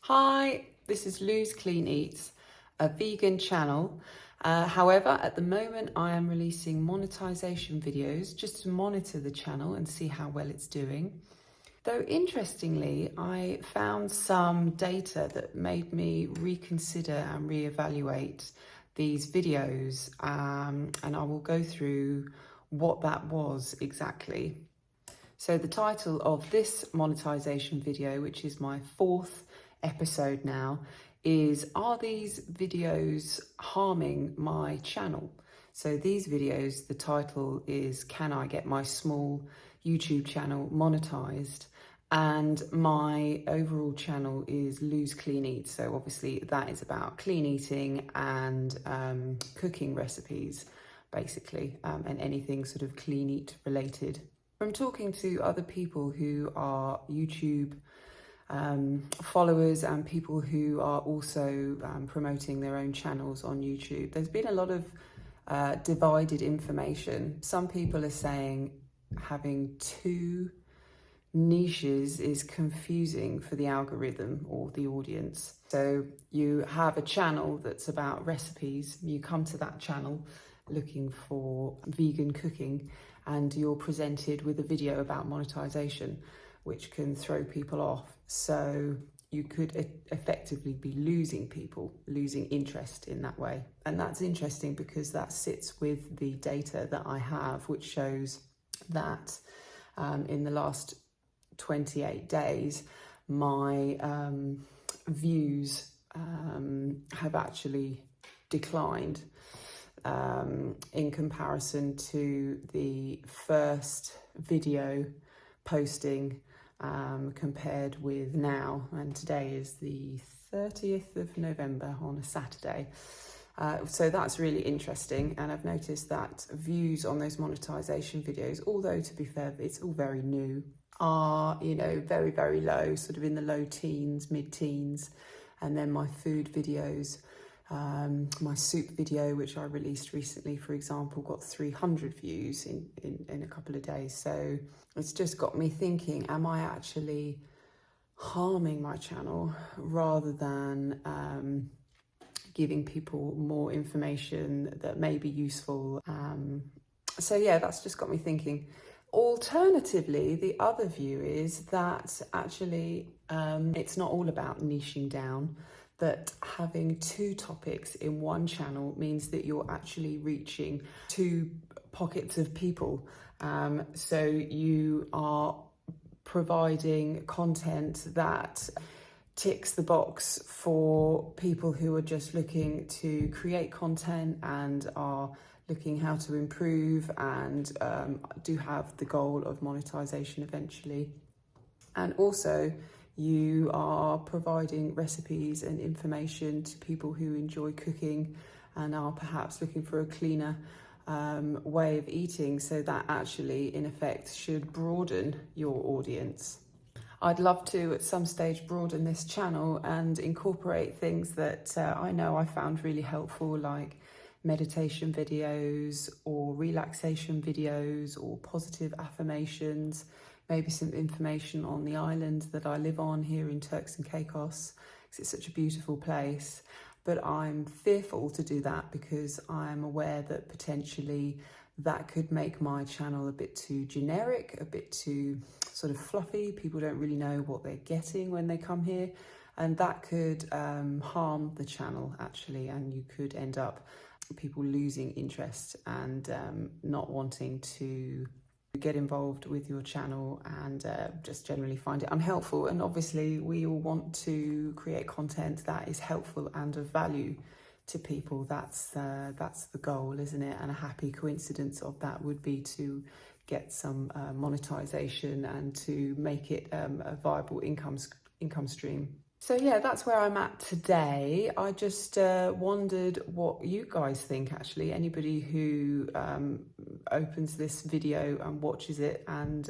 Hi, this is Lou's Clean Eats, a vegan channel. However, at the moment I am releasing monetization videos just to monitor the channel and see how well it's doing. Though interestingly, I found some data that made me reconsider and reevaluate these videos, and I will go through what that was exactly. So the title of this monetization video, which is my fourth episode now, is Are these videos harming my channel? So these videos, the title is Can I get my small YouTube channel monetized? And my overall channel is Lou's Clean Eats. So obviously that is about clean eating and cooking recipes, basically, and anything sort of clean eat related. From talking to other people who are YouTube followers and people who are also promoting their own channels on YouTube, there's been a lot of divided information. Some people are saying having two niches is confusing for the algorithm or the audience. So you have a channel that's about recipes, you come to that channel looking for vegan cooking, and you're presented with a video about monetization, which can throw people off. So you could effectively be losing people, losing interest in that way. And that's interesting because that sits with the data that I have, which shows that in the last 28 days, my views have actually declined in comparison to the first video posting compared with now, and today is the 30th of November on a Saturday. So that's really interesting, and I've noticed that views on those monetization videos, although to be fair, it's all very new, are, you know, very, very low, sort of in the low teens, mid-teens. And then my food videos, my soup video, which I released recently, for example, got 300 views in a couple of days. So it's just got me thinking, am I actually harming my channel rather than giving people more information that may be useful? So yeah, that's just got me thinking. Alternatively, the other view is that actually it's not all about niching down, that having two topics in one channel means that you're actually reaching two pockets of people. So you are providing content that ticks the box for people who are just looking to create content and are looking how to improve and do have the goal of monetization eventually. And also you are providing recipes and information to people who enjoy cooking and are perhaps looking for a cleaner way of eating. So that actually, in effect, should broaden your audience. I'd love to, at some stage, broaden this channel and incorporate things that I know I found really helpful, like meditation videos or relaxation videos or positive affirmations, maybe some information on the island that I live on here in Turks and Caicos, because it's such a beautiful place. But I'm fearful to do that because I'm aware that potentially that could make my channel a bit too generic, a bit too sort of fluffy. People don't really know what they're getting when they come here, and that could harm the channel actually, and you could end up people losing interest and not wanting to get involved with your channel and just generally find it unhelpful. And obviously we all want to create content that is helpful and of value to people. That's the goal, isn't it? And a happy coincidence of that would be to get some monetization and to make it a viable income stream. So yeah, that's where I'm at today. I just wondered what you guys think, actually. Anybody who opens this video and watches it and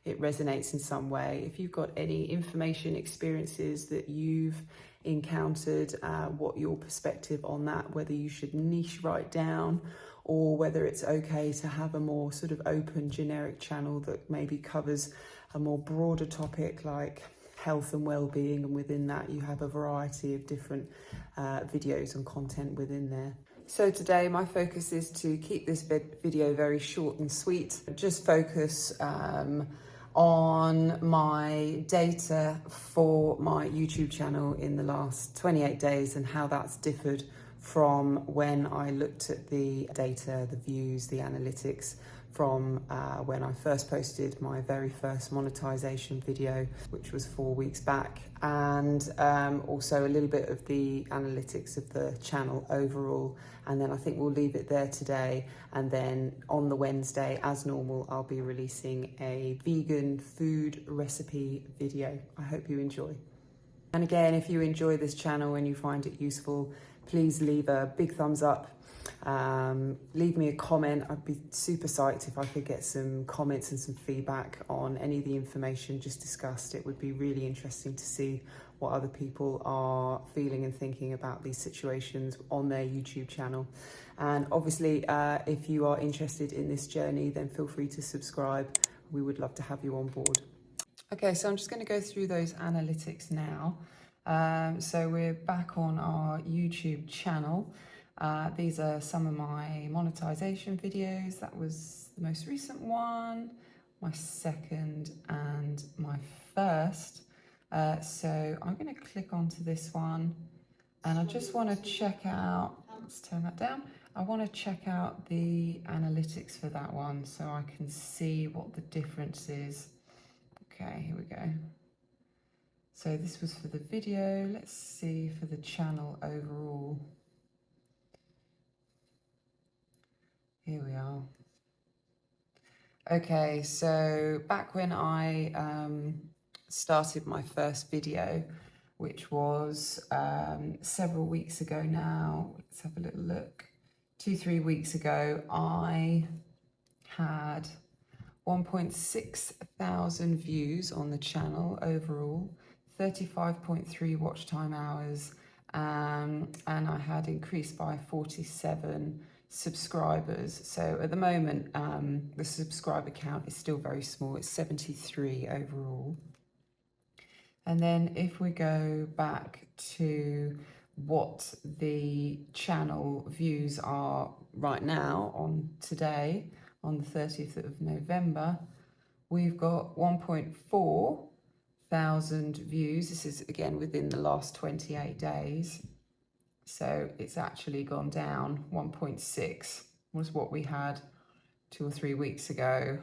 it resonates in some way. If you've got any information, experiences that you've encountered, what your perspective on that, whether you should niche right down or whether it's okay to have a more sort of open generic channel that maybe covers a more broader topic like health and well-being, and within that you have a variety of different videos and content within there. So today my focus is to keep this video very short and sweet, just focus on my data for my YouTube channel in the last 28 days and how that's differed from when I looked at the data, the views, the analytics from when I first posted my very first monetization video, which was 4 weeks back, and also a little bit of the analytics of the channel overall. And then I think we'll leave it there today, and then on the Wednesday, as normal, I'll be releasing a vegan food recipe video. I hope you enjoy. And again, if you enjoy this channel and you find it useful, please leave a big thumbs up. Leave me a comment. I'd be super psyched if I could get some comments and some feedback on any of the information just discussed. It would be really interesting to see what other people are feeling and thinking about these situations on their YouTube channel. And obviously, if you are interested in this journey, then feel free to subscribe. We would love to have you on board. Okay, so I'm just going to go through those analytics now. So we're back on our YouTube channel. These are some of my monetization videos. That was the most recent one, my second and my first. So I'm going to click onto this one, and I just want to check out, let's turn that down. I want to check out the analytics for that one so I can see what the difference is. Okay, here we go. So this was for the video. Let's see for the channel overall. Here we are. Okay, so back when I started my first video, which was several weeks ago now, let's have a little look. 2-3 weeks ago, I had 1.6 thousand views on the channel overall, 35.3 watch time hours, and I had increased by 47 subscribers. So at the moment, the subscriber count is still very small. It's 73 overall. And then if we go back to what the channel views are right now on today, on the 30th of November, we've got 1.4 thousand views. This is again within the last 28 days. So it's actually gone down. 1.6 was what we had 2 or 3 weeks ago.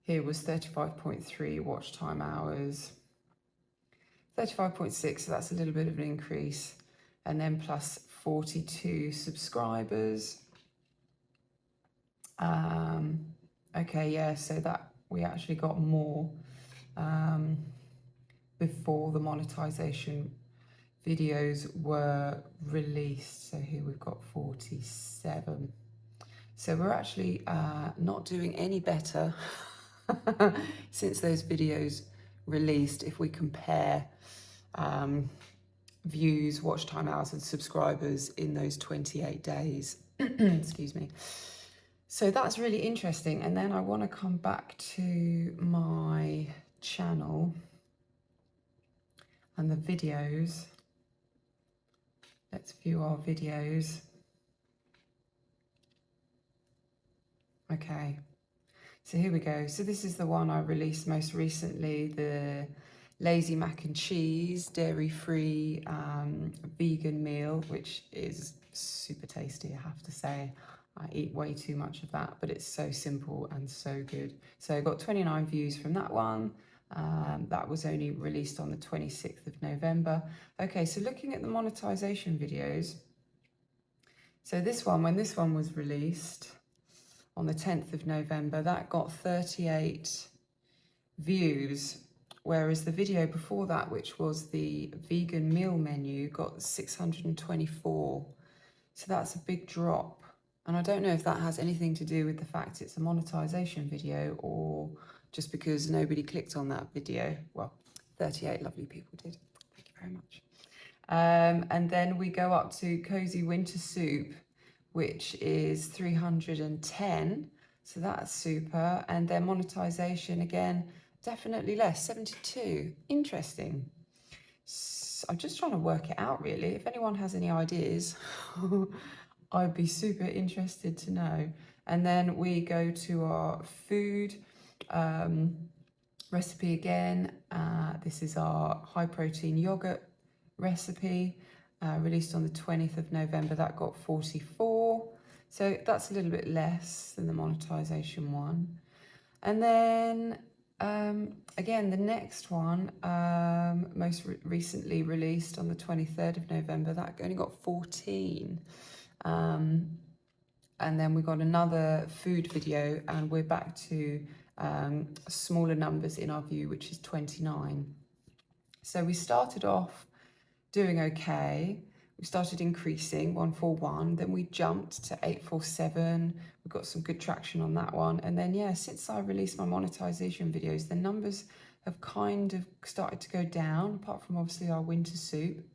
Here was 35.3 watch time hours. 35.6, so that's a little bit of an increase. And then plus 42 subscribers. Okay, yeah, so that we actually got more before the monetization videos were released. So here we've got 47. So we're actually not doing any better since those videos released if we compare views, watch time hours and subscribers in those 28 days. Excuse me. So that's really interesting. And then I want to come back to my channel and the videos. Let's view our videos. Okay, so here we go. So this is the one I released most recently, the lazy mac and cheese, dairy-free vegan meal, which is super tasty, I have to say. I eat way too much of that, but it's so simple and so good. So I got 29 views from that one. That was only released on the 26th of November. Okay, so looking at the monetization videos. So this one, when this one was released on the 10th of November, that got 38 views, whereas the video before that, which was the vegan meal menu, got 624. So that's a big drop. And I don't know if that has anything to do with the fact it's a monetization video or just because nobody clicked on that video. Well, 38 lovely people did. Thank you very much. And then we go up to Cozy Winter Soup, which is 310. So that's super. And then monetization again, definitely less, 72. Interesting. So I'm just trying to work it out, really. If anyone has any ideas, I'd be super interested to know. And then we go to our food recipe again. This is our high protein yogurt recipe, released on the 20th of November. That got 44. So that's a little bit less than the monetization one. And then again, the next one, most recently released on the 23rd of November, that only got 14. And then we got another food video, and we're back to smaller numbers in our view, which is 29. So we started off doing okay. We started increasing 141, then we jumped to 847. We got some good traction on that one. And then, yeah, since I released my monetization videos, the numbers have kind of started to go down, apart from obviously our winter soup.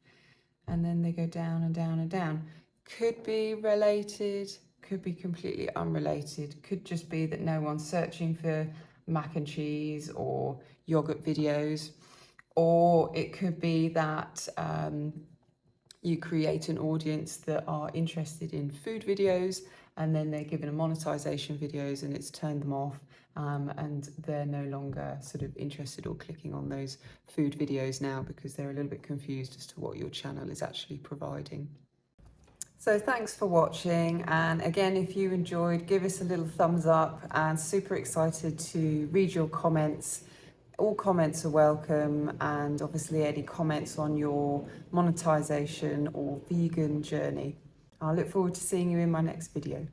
And then they go down and down and down. Could be related, could be completely unrelated. Could just be that no one's searching for mac and cheese or yogurt videos. Or it could be that you create an audience that are interested in food videos, and then they're given a monetization videos and it's turned them off, and they're no longer sort of interested or clicking on those food videos now because they're a little bit confused as to what your channel is actually providing. So thanks for watching, and again, if you enjoyed, give us a little thumbs up, and super excited to read your comments. All comments are welcome, and obviously any comments on your monetization or vegan journey. I look forward to seeing you in my next video.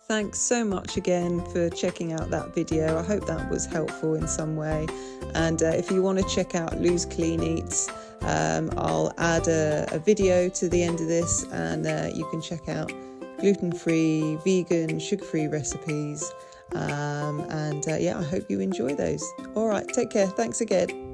Thanks so much again for checking out that video. I hope that was helpful in some way. And if you want to check out Lou's Clean Eats, I'll add a video to the end of this, and you can check out gluten-free, vegan, sugar-free recipes. Yeah, I hope you enjoy those. All right, take care. Thanks again.